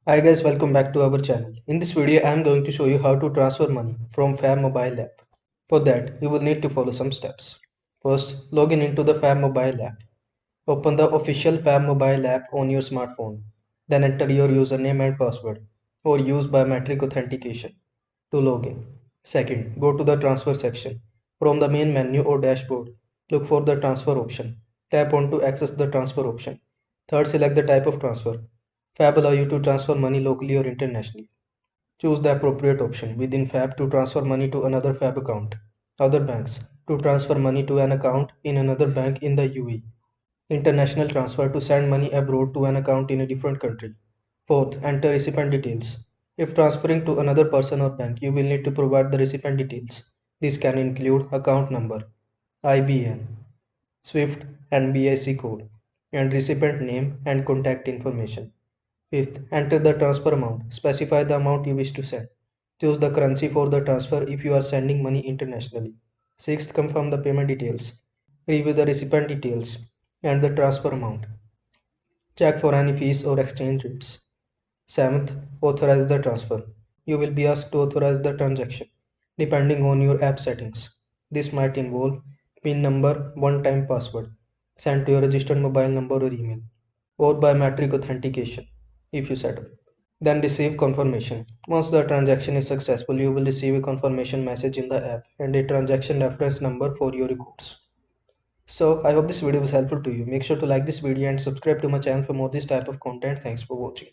Hi guys, welcome back to our channel. In this video, I am going to show you how to transfer money from FAB mobile app. For that, you will need to follow some steps. First, log in into the FAB mobile app. Open the official FAB mobile app on your smartphone. Then enter your username and password or use biometric authentication to log in. Second, go to the transfer section. From the main menu or dashboard, look for the transfer option. Tap on to access the transfer option. Third, select the type of transfer. FAB allow you to transfer money locally or internationally. Choose the appropriate option within FAB to transfer money to another FAB account. Other banks to transfer money to an account in another bank in the UAE. International transfer to send money abroad to an account in a different country. Fourth, enter recipient details. If transferring to another person or bank, you will need to provide the recipient details. This can include account number, IBN, SWIFT and BIC code, and recipient name and contact information. Fifth, enter the transfer amount. Specify the amount you wish to send. Choose the currency for the transfer if you are sending money internationally. Sixth, confirm the payment details. Review the recipient details and the transfer amount. Check for any fees or exchange rates. Seventh, authorize the transfer. You will be asked to authorize the transaction depending on your app settings. This might involve PIN number, one-time password sent to your registered mobile number or email, or biometric authentication if you set up. Then receive confirmation. Once the transaction is successful, you will receive a confirmation message in the app and a transaction reference number for your records. So I hope this video was helpful to you. Make sure to like this video and subscribe to my channel for more this type of content. Thanks for watching.